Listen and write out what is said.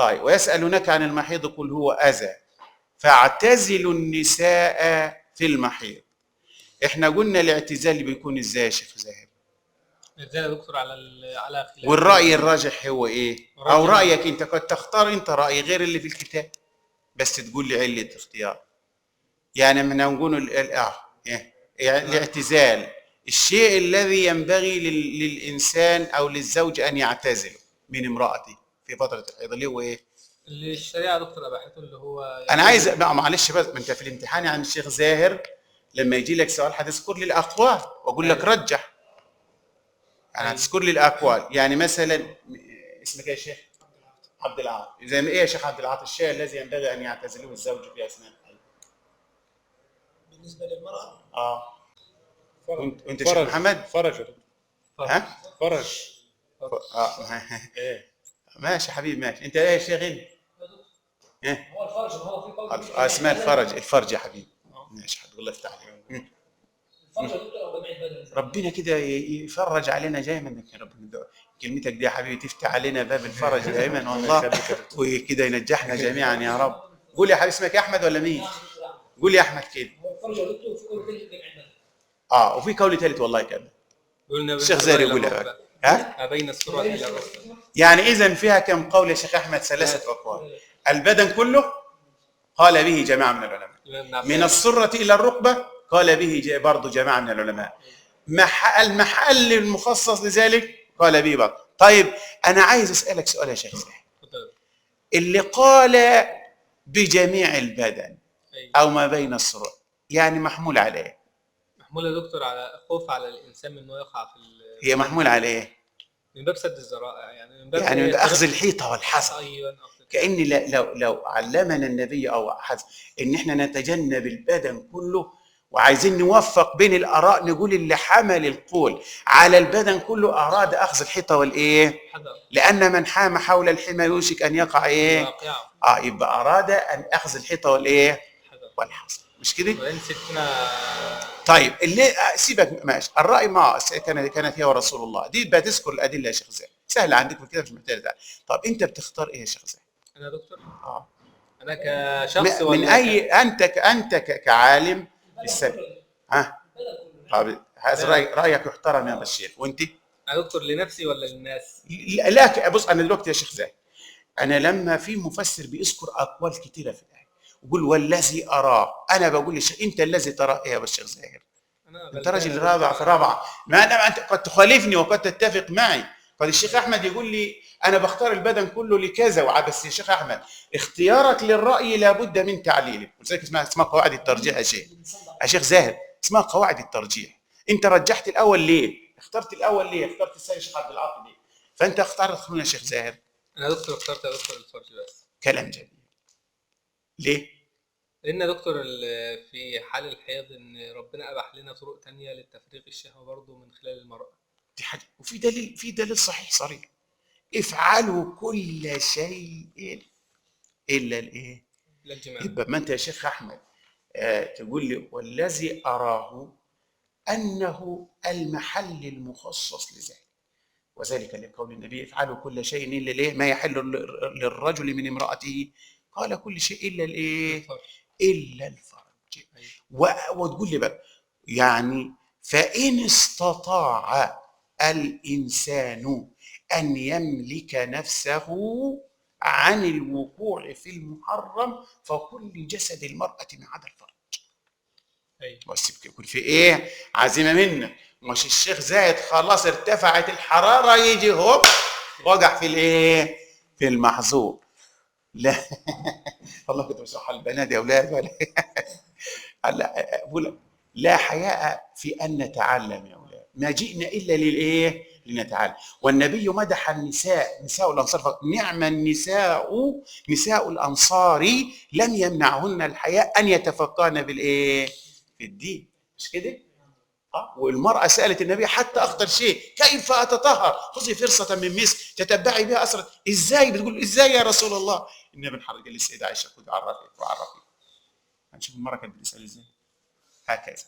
طيب ويسألونك عن المحيض قل هو أذى فاعتزلوا النساء في المحيض. احنا قلنا الاعتزال اللي بيكون ازاي يا شيخ زاهر؟ ازاي يا دكتور على خلاف. والرأي الراجح هو ايه؟ او رأيك انت قد تختار انت رأي غير اللي في الكتاب بس تقول لي علة اختيار. يعني من نقول يعني الاعتزال الشيء الذي ينبغي للإنسان أو للزوج أن يعتزله من امرأته في فترة الحيض اللي هو إيه؟ اللي الشريعة دكتور أباحته اللي هو أنا عايز معلش بس ما أنت في الامتحان عن الشيخ زاهر لما يجي لك سؤال هتذكر لي الأقوال وأقول لك رجح. يعني هتذكر لي الأقوال يعني مثلا اسمك إيه يا شيخ؟ عبد العاطي. زي ما إيه يا شيخ عبد العاطي الشيء الذي ينبغي أن يعتزله الزوج في أثناء الحيض؟ بالنسبه للمراه وانت شيخ محمد؟ فرج. ها؟ فرج. ايه ماشي حبيبي ماشي. انت ايه يا شيخ؟ ايه هو الفرج ما هو في قول اسمها الفرج يا حبيبي. ماشي هتقول الله يفتح عليك. الفرج او جمع البدن. ربنا كده يفرج علينا دايما يا رب. كلمتك دي يا حبيبي تفتح علينا باب الفرج دائما والله وكده ينجحنا جميعا يا رب. قول يا حبيبي اسمك احمد ولا مين؟ قول يا احمد كده. هو الفرج يا دكتور في قول ثالث جمع البدن. وفي قول ثالث والله كده قلنا الشيخ زاهر يقول لك ها بين السرة الى الركبة. يعني اذا فيها كم قول يا شيخ احمد؟ ثلاثه اقوال. البدن كله قال به جماعه من العلماء. من السرة الى الركبه قال به برضه جماعه من العلماء. المحل المخصص لذلك قال به بعض. طيب انا عايز اسالك سؤال يا شيخ زاهر. اللي قال بجميع البدن او ما بين السرة يعني محمول على ايه؟ محمول يا دكتور على خوف على الانسان من انه يقع في هي محمول على ايه؟ من باب سد الذرائع يعني من باب من اخذ الحيطه والحذر. ايوه كأن لو علمنا النبي او احد ان احنا نتجنب البدن كله وعايزين نوفق بين الاراء نقول اللي حمل القول على البدن كله اراد اخذ الحيطه والايه؟ لان من حام حول الحمى يوشك ان يقع ايه؟ يبقى اراد ان اخذ الحيطه والايه؟ والحذر. مش كده؟ طيب اللي سيبك ماشي الراي ما كانت هي ورسول الله دي بتذكر الادله يا شيخ زاهر سهله عندك في الكتاب مش محتاج. طب انت بتختار ايه يا شيخ زاهر؟ انا دكتور انا كشخص من اي انت كعالم السبب طب هذا رايك يحترم يا الشيخ. وانت يا دكتور لنفسي ولا للناس؟ لا بص انا دلوقتي يا شيخ زاهر انا لما في مفسر بيذكر اقوال كثيره في الايه ويقول والذي اراه انا بقول للشيخ انت الذي تراه ايه يا الشيخ زاهر؟ انت راجل رابع في رابعه ما انا انت قد تخالفني وقد تتفق معي. فالشيخ احمد يقول لي انا بختار البدن كله لكذا بس يا شيخ احمد اختيارك للراي لابد من تعليله ولذلك اسمها قواعد الترجيح يا شيخ زاهر اسمها قواعد الترجيح. انت رجحت الاول ليه؟ اخترت الاول ليه؟ اخترت الثاني الشيخ عبد العاطي ليه؟ فانت اخترت يا شيخ زاهر. انا دكتور اخترت يا دكتور الفرج بس. كلام جميل. ليه؟ لان يا دكتور في حال الحيض ان ربنا اباح لنا طرق تانية للتفريغ الشهوه برضه من خلال المراه. دي حاجه وفي دليل صحيح صريح. افعلوا كل شيء الا الايه؟ الا الجماع. يبقى ما انت يا شيخ احمد تقول لي والذي اراه انه المحل المخصص لذلك وذلك لقول النبي افعلوا كل شيء الا الايه؟ ما يحل للرجل من امراته قال كل شيء الا الايه؟ الا الفرج. وتقول لي بقى يعني فان استطاع الانسان ان يملك نفسه عن الوقوع في المحرم فكل جسد المراه ما عدا الفرج. بس يكون في ايه؟ عزيمه منك. مش الشيخ زايد خلاص ارتفعت الحراره يجي هوب وقع في الايه؟ في المحظور. لا والله كنت بشرح البنات يا اولاد ولا هلا بقول لا حياء في ان نتعلم يا اولاد. ما جئنا الا للايه؟ لنتعلم. والنبي مدح النساء نساء الانصار نعم النساء نساء الانصار لم يمنعهن الحياء ان يتفقهن بالايه؟ في الدين. مش كده؟ والمرأة سألت النبي حتى أخطر شيء كيف أتطهر؟ خذي فرصة من مسك تتبعي بها أسرة. إزاي؟ بتقول إزاي يا رسول الله؟ النبي انحرج للسيدة عائشة خذي عرفي وعرفي. هنشوف المرأة كانت بتسأل إزاي؟ هكذا.